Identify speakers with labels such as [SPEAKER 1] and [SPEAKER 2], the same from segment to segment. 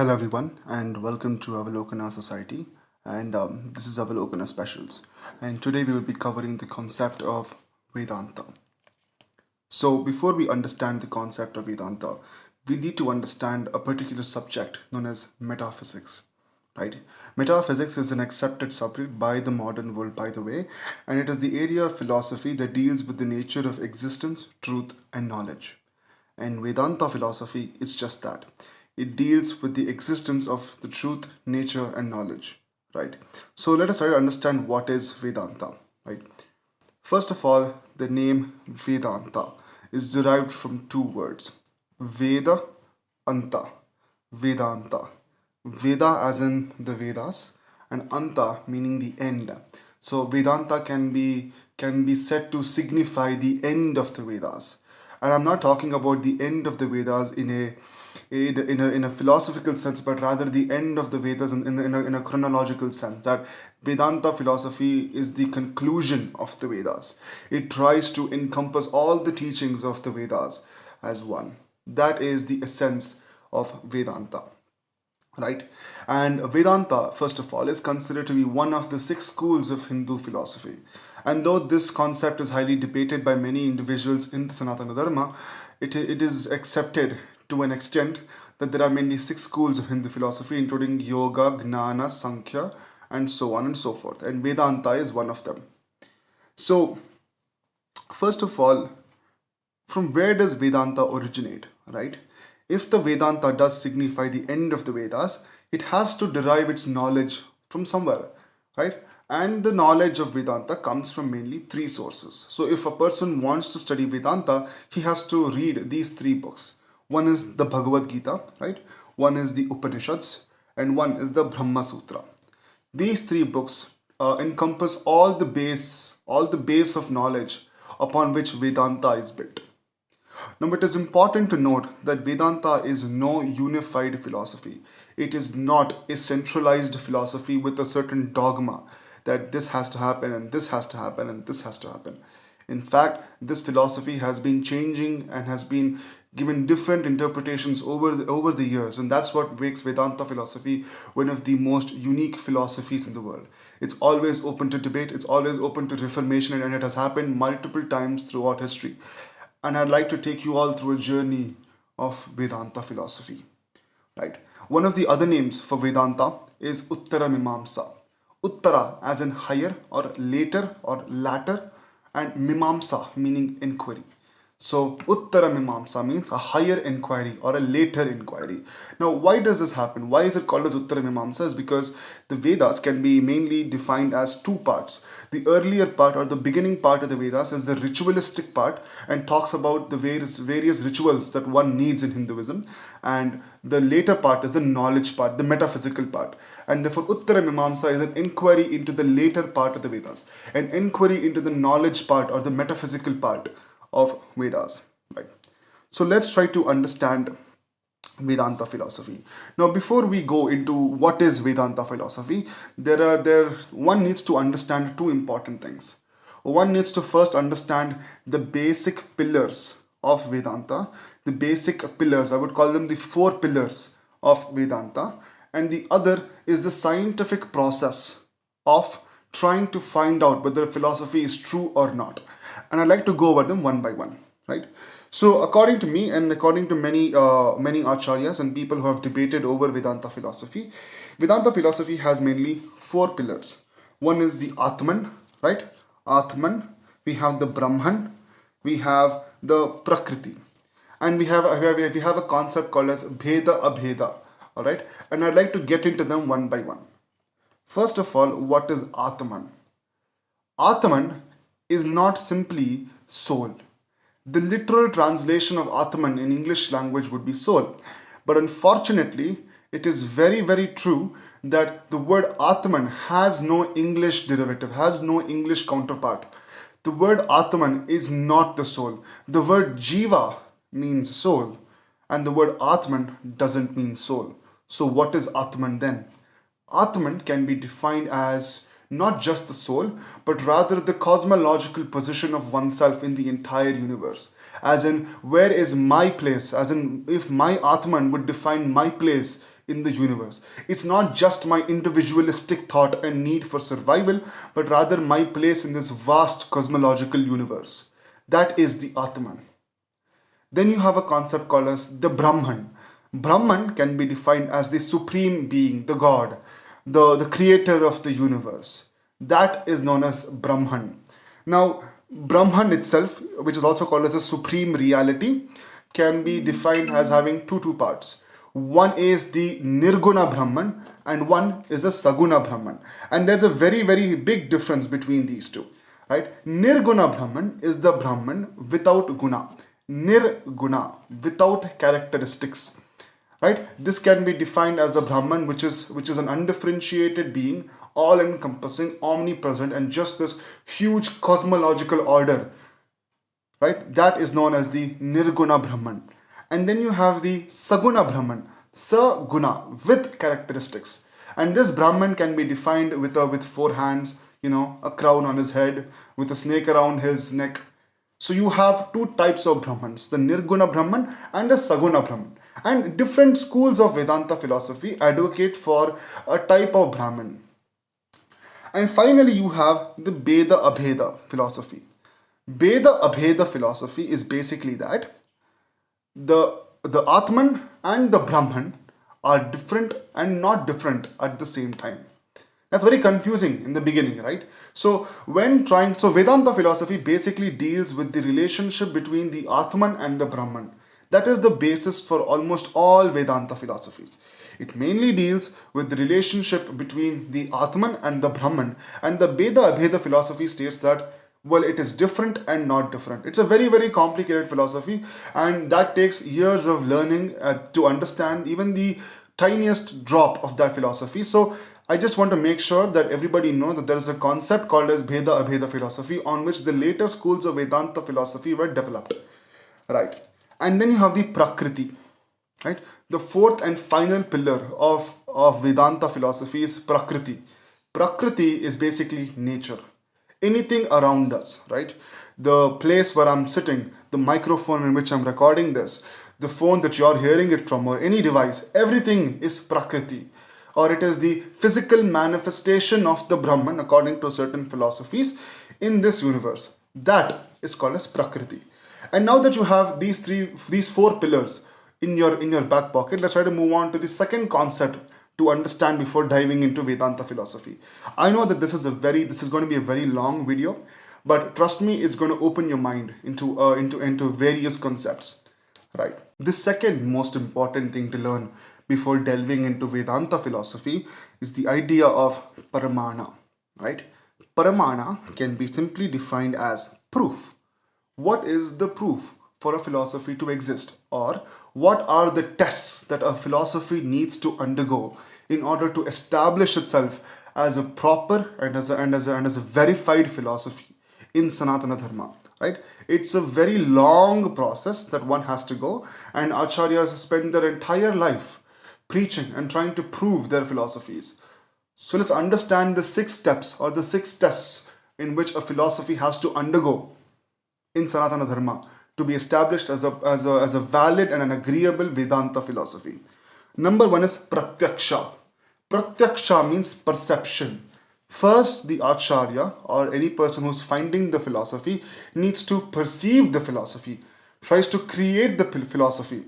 [SPEAKER 1] Hello everyone and welcome to Avalokana Society and this is Avalokana Specials and today we will be covering the concept of Vedanta. So before we understand the concept of Vedanta, we need to understand a particular subject known as metaphysics, right? Metaphysics is an accepted subject by the modern world, by the way, and it is the area of philosophy that deals with the nature of existence, truth and knowledge. And Vedanta philosophy is just that. It deals with the existence of the truth, nature, and knowledge. Right. So let us try to understand what is Vedanta. Right. First of all, the name Vedanta is derived from two words. Veda, Anta. Vedanta. Veda as in the Vedas and Anta meaning the end. So Vedanta can be said to signify the end of the Vedas. And I'm not talking about the end of the Vedas in a philosophical sense, but rather the end of the Vedas in a chronological sense. That Vedanta philosophy is the conclusion of the Vedas. It tries to encompass all the teachings of the Vedas as one. That is the essence of Vedanta, right? And Vedanta, first of all, is considered to be one of the six schools of Hindu philosophy. And though this concept is highly debated by many individuals in the Sanatana Dharma, it is accepted to an extent that there are mainly six schools of Hindu philosophy, including Yoga, Gnana, Sankhya, and so on and so forth. And Vedanta is one of them. So, first of all, from where does Vedanta originate, right? If the Vedanta does signify the end of the Vedas, it has to derive its knowledge from somewhere, right? And the knowledge of Vedanta comes from mainly three sources. So if a person wants to study Vedanta, he has to read these three books. One is the Bhagavad Gita, right? One is the Upanishads, and one is the Brahma Sutra. These three books encompass all the base of knowledge upon which Vedanta is built. Now, it is important to note that Vedanta is no unified philosophy. It is not a centralized philosophy with a certain dogma that this has to happen and this has to happen and this has to happen. In fact, this philosophy has been changing and has been given different interpretations over the years, and that's what makes Vedanta philosophy one of the most unique philosophies in the world. It's always open to debate, it's always open to reformation, and it has happened multiple times throughout history. And I'd like to take you all through a journey of Vedanta philosophy. Right? One of the other names for Vedanta is Uttara Mimamsa. Uttara as in higher or later or latter, and Mimamsa meaning inquiry. So Uttara Mimamsa means a higher inquiry or a later inquiry. Now, why does this happen? Why is it called as Uttara Mimamsa? Is because the Vedas can be mainly defined as two parts. The earlier part or the beginning part of the Vedas is the ritualistic part and talks about the various rituals that one needs in Hinduism, and the later part is the knowledge part, the metaphysical part. And therefore, Uttara Mimamsa is an inquiry into the later part of the Vedas, an inquiry into the knowledge part or the metaphysical part of Vedas. Right. So let's try to understand Vedanta philosophy. Now, before we go into what is Vedanta philosophy, there one needs to understand two important things. One needs to first understand the basic pillars of Vedanta, the basic pillars, I would call them the four pillars of Vedanta, and the other is the scientific process of trying to find out whether philosophy is true or not. And I'd like to go over them one by one, right? So, according to me and according to many acharyas and people who have debated over Vedanta philosophy has mainly four pillars. One is the Atman, right? Atman. We have the Brahman. We have the Prakriti, and we have a concept called as Bheda Abheda. All right, and I'd like to get into them one by one. First of all, what is Atman? Atman is not simply soul. The literal translation of Atman in English language would be soul. But unfortunately, it is very, very true that the word Atman has no English derivative, has no English counterpart. The word Atman is not the soul. The word Jiva means soul, and the word Atman doesn't mean soul. So, what is Atman then? Atman can be defined as not just the soul, but rather the cosmological position of oneself in the entire universe. As in, where is my place? As in, if my Atman would define my place in the universe. It's not just my individualistic thought and need for survival, but rather my place in this vast cosmological universe. That is the Atman. Then you have a concept called as the Brahman. Brahman can be defined as the supreme being, the God, the creator of the universe. That is known as Brahman. Now, Brahman itself, which is also called as a supreme reality, can be defined as having two parts. One is the Nirguna Brahman and one is the Saguna Brahman. And there's a very big difference between these two. Right? Nirguna Brahman is the Brahman without guna. Nirguna, without characteristics. Right? This can be defined as the Brahman, which is an undifferentiated being, all encompassing, omnipresent, and just this huge cosmological order. Right? That is known as the Nirguna Brahman. And then you have the Saguna Brahman, Saguna, with characteristics. And this Brahman can be defined with four hands, a crown on his head, with a snake around his neck. So you have two types of Brahmans, the Nirguna Brahman and the Saguna Brahman. And different schools of Vedanta philosophy advocate for a type of Brahman. And finally, you have the Beda Abheda philosophy. Beda Abheda philosophy is basically that the Atman and the Brahman are different and not different at the same time. That's very confusing in the beginning, right? So Vedanta philosophy basically deals with the relationship between the Atman and the Brahman. That is the basis for almost all Vedanta philosophies. It mainly deals with the relationship between the Atman and the Brahman, and the Beda Abheda philosophy states that, well, it is different and not different. It's a very complicated philosophy, and that takes years of learning to understand even the tiniest drop of that philosophy. So I just want to make sure that everybody knows that there is a concept called as Beda Abheda philosophy, on which the later schools of Vedanta philosophy were developed. Right. And then you have the Prakriti. Right? The fourth and final pillar of Vedanta philosophy is Prakriti. Prakriti is basically nature. Anything around us, right? The place where I'm sitting, the microphone in which I'm recording this, the phone that you're hearing it from, or any device, everything is Prakriti. Or it is the physical manifestation of the Brahman according to certain philosophies in this universe. That is called as Prakriti. And now that you have these four pillars in your back pocket, let's try to move on to the second concept to understand before diving into Vedanta philosophy. I know that this is going to be a very long video, but trust me, it's going to open your mind into various concepts. Right. The second most important thing to learn before delving into Vedanta philosophy is the idea of Paramana. Right? Paramana can be simply defined as proof. What is the proof for a philosophy to exist? Or what are the tests that a philosophy needs to undergo in order to establish itself as a proper and as a verified philosophy in Sanatana Dharma? Right? It's a very long process that one has to go, and acharyas spend their entire life preaching and trying to prove their philosophies. So let's understand the 6 steps or the 6 tests in which a philosophy has to undergo in Sanatana Dharma to be established as a valid and an agreeable Vedanta philosophy. Number 1 is Pratyaksha. Pratyaksha means perception. First, the acharya or any person who's finding the philosophy needs to perceive the philosophy, tries to create the philosophy.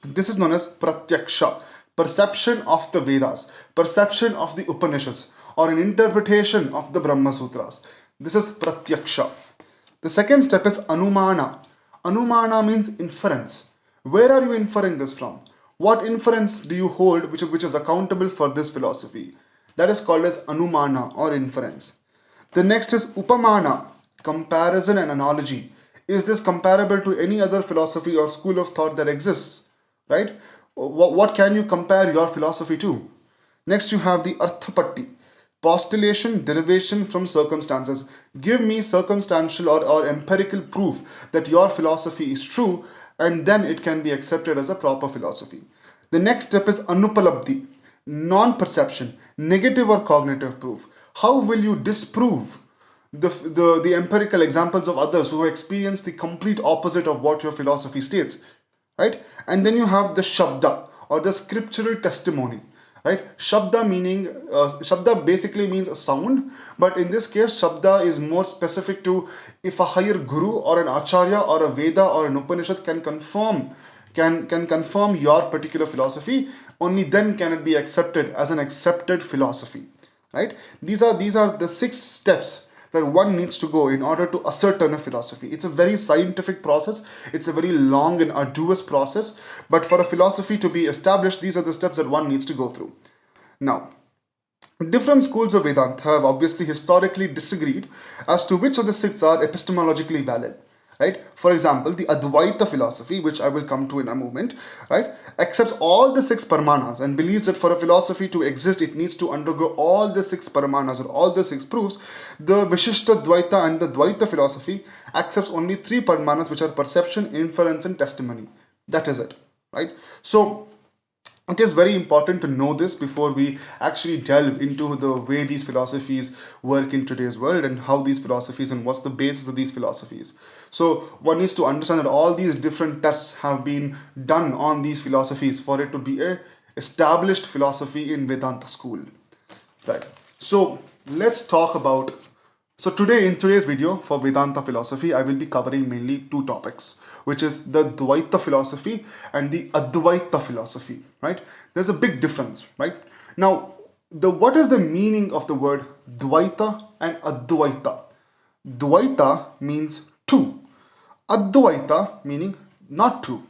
[SPEAKER 1] This is known as Pratyaksha, perception of the Vedas, perception of the Upanishads, or an interpretation of the Brahma Sutras. This is Pratyaksha. The second step is Anumana. Anumana means inference. Where are you inferring this from? What inference do you hold which is accountable for this philosophy? That is called as Anumana or inference. The next is Upamana, comparison and analogy. Is this comparable to any other philosophy or school of thought that exists? Right? What can you compare your philosophy to? Next you have the Arthapatti, postulation, derivation from circumstances. Give me circumstantial or empirical proof that your philosophy is true, and then it can be accepted as a proper philosophy. The next step is Anupalabdhi, non-perception, negative or cognitive proof. How will you disprove the empirical examples of others who experience the complete opposite of what your philosophy states? Right? And then you have the Shabda or the scriptural testimony. Right? Shabda basically means a sound, but in this case, Shabda is more specific to if a higher guru or an acharya or a Veda or an Upanishad can confirm your particular philosophy, only then can it be accepted as an accepted philosophy. Right? These are the 6 steps that one needs to go in order to ascertain a philosophy. It's a very scientific process, it's a very long and arduous process, but for a philosophy to be established, these are the steps that one needs to go through. Now, different schools of Vedanta have obviously historically disagreed as to which of the 6 are epistemologically valid. Right? For example, the Adwaita philosophy, which I will come to in a moment, right, accepts all the 6 paramanas and believes that for a philosophy to exist, it needs to undergo all the 6 paramanas or all the 6 proofs. The Vishishta Dwaita and the Dwaita philosophy accepts only 3 paramanas, which are perception, inference, and testimony. That is it. Right? So it is very important to know this before we actually delve into the way these philosophies work in today's world and how these philosophies and what's the basis of these philosophies. So one needs to understand that all these different tests have been done on these philosophies for it to be a established philosophy in Vedanta school. Right. So let's talk about. So today, in today's video for Vedanta philosophy, I will be covering mainly 2 topics, which is the Dwaita philosophy and the Adwaita philosophy. Right? There's a big difference. Right? Now, what is the meaning of the word Dwaita and Adwaita? Dwaita means two. Adwaita meaning not two.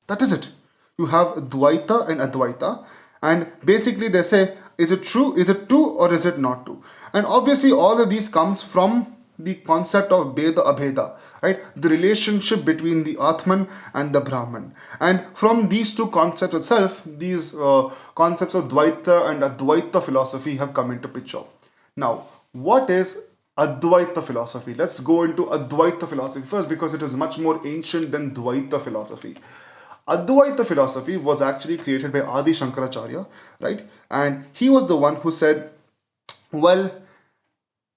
[SPEAKER 1] That is it. You have Dwaita and Adwaita, and basically they say, is it true, is it two, or is it not two? And obviously all of these comes from the concept of Beda Abheda, right? The relationship between the Atman and the Brahman. And from these 2 concepts itself, these concepts of Dwaita and Adwaita philosophy have come into picture. Now, what is Adwaita philosophy? Let's go into Adwaita philosophy first, because it is much more ancient than Dwaita philosophy. Adwaita philosophy was actually created by Adi Shankaracharya, right? And he was the one who said, well,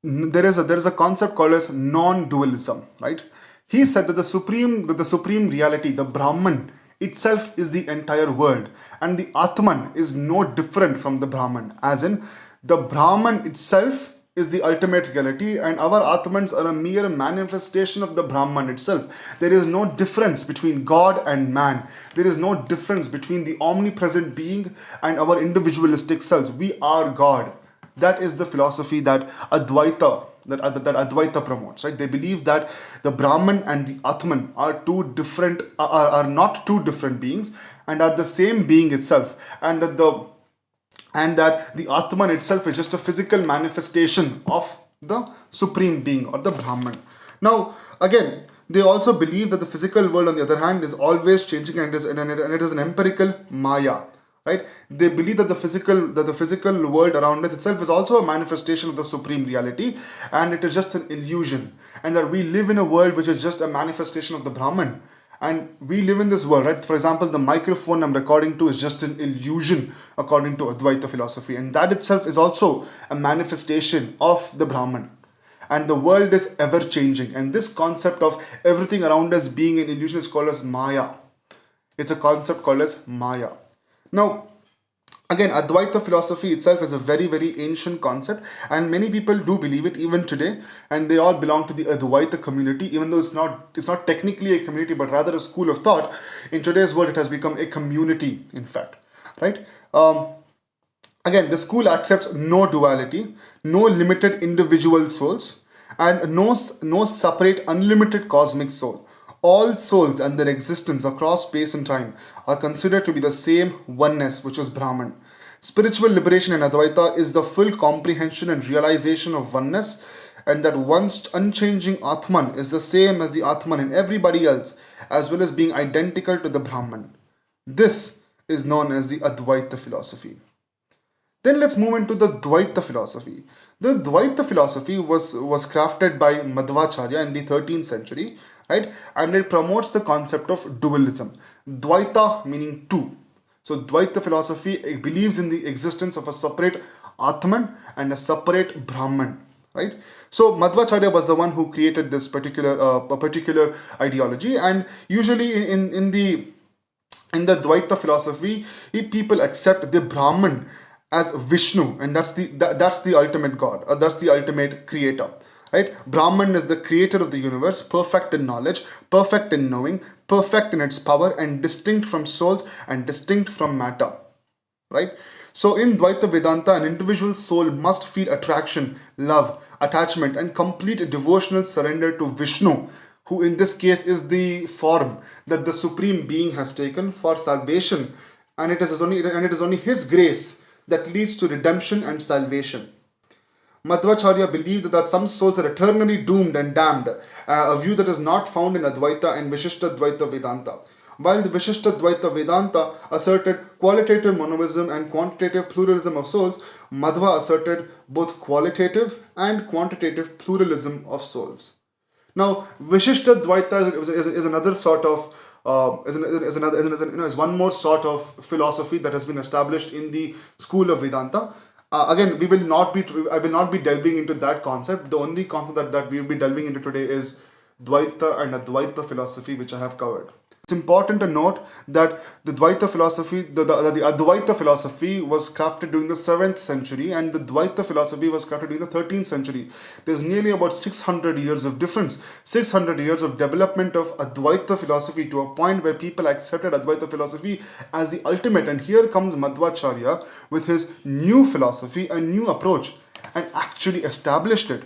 [SPEAKER 1] there is a concept called as non-dualism, right? He said that the supreme reality, the Brahman itself, is the entire world, and the Atman is no different from the Brahman, as in the Brahman itself is the ultimate reality, and our Atmans are a mere manifestation of the Brahman itself. There is no difference between God and man. There is no difference between the omnipresent being and our individualistic selves. We are God. That is the philosophy that Adwaita promotes. Right? They believe that the Brahman and the Atman are not two different beings, and are the same being itself, and that the Atman itself is just a physical manifestation of the supreme being or the Brahman. Now, again, they also believe that the physical world, on the other hand, is always changing, and it is an empirical Maya. Right? They believe that the physical world around us itself is also a manifestation of the supreme reality, and it is just an illusion, and that we live in a world which is just a manifestation of the Brahman. And we live in this world, right? For example, the microphone I'm recording to is just an illusion according to Advaita philosophy, and that itself is also a manifestation of the Brahman. And the world is ever changing, and this concept of everything around us being an illusion is called as Maya. It's a concept called as Maya. Now, again, Advaita philosophy itself is a very, very ancient concept, and many people do believe it even today, and they all belong to the Advaita community, even though it's not technically a community, but rather a school of thought. In today's world, it has become a community, in fact, right? Again, the school accepts no duality, no limited individual souls, and no separate unlimited cosmic soul. All souls and their existence across space and time are considered to be the same oneness, which is Brahman. Spiritual liberation in Advaita is the full comprehension and realization of oneness, and that one's unchanging Atman is the same as the Atman in everybody else, as well as being identical to the Brahman. This is known as the Advaita philosophy. Then let's move into the Dwaita philosophy. The Dwaita philosophy was crafted by Madhvacharya in the 13th century, right? And it promotes the concept of dualism. Dwaita meaning two. So Dwaita philosophy believes in the existence of a separate Atman and a separate Brahman, right? So Madhvacharya was the one who created this particular ideology, and usually in In the Dwaita philosophy, people accept the Brahman as Vishnu, and that's the ultimate God, or that's the ultimate creator. Right? Brahman is the creator of the universe, perfect in knowledge, perfect in knowing, perfect in its power, and distinct from souls and distinct from matter. Right? So in Dvaita Vedanta, an individual soul must feel attraction, love, attachment, and complete devotional surrender to Vishnu, who in this case is the form that the Supreme Being has taken for salvation, and it is only His grace that leads to redemption and salvation. Madhvacharya believed that some souls are eternally doomed and damned, a view that is not found in Adwaita and Vishishta Dvaita Vedanta. While the Vishishta Dvaita Vedanta asserted qualitative monoism and quantitative pluralism of souls, Madhva asserted both qualitative and quantitative pluralism of souls. Now, Vishishta Dvaita is another sort of is one more sort of philosophy that has been established in the school of Vedanta. Again, I will not be delving into that concept. The only concept that we will be delving into today is Dvaita and Adwaita philosophy, which I have covered. It's important to note that the Dvaita philosophy, the Adwaita philosophy was crafted during the 7th century, and the Dvaita philosophy was crafted during the 13th century. There's nearly about 600 years of difference, 600 years of development of Advaita philosophy to a point where people accepted Advaita philosophy as the ultimate. And here comes Madhvacharya with his new philosophy, a new approach, and actually established it.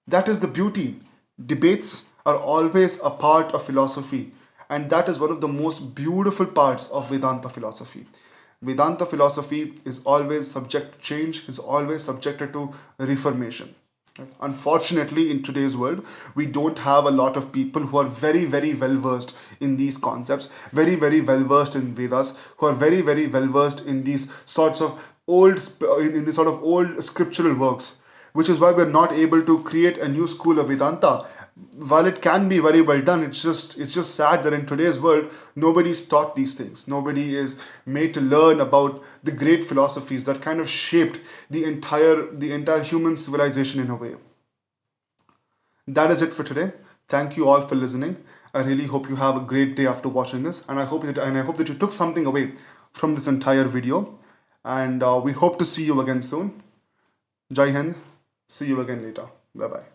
[SPEAKER 1] That is the beauty. Debates are always a part of philosophy, and that is one of the most beautiful parts of Vedanta philosophy. Vedanta philosophy is always subject to change, is always subjected to reformation. Unfortunately, in today's world, we don't have a lot of people who are very, very well versed in these concepts, very, very well versed in Vedas, who are very, very well versed in these sorts of in these sort of old scriptural works, which is why we're not able to create a new school of Vedanta. While it can be very well done, it's just sad that in today's world nobody's taught these things. Nobody is made to learn about the great philosophies that kind of shaped the entire human civilization in a way. That is it for today. Thank you all for listening. I really hope you have a great day after watching this, and I hope that you took something away from this entire video. And we hope to see you again soon. Jai Hind. See you again later. Bye bye.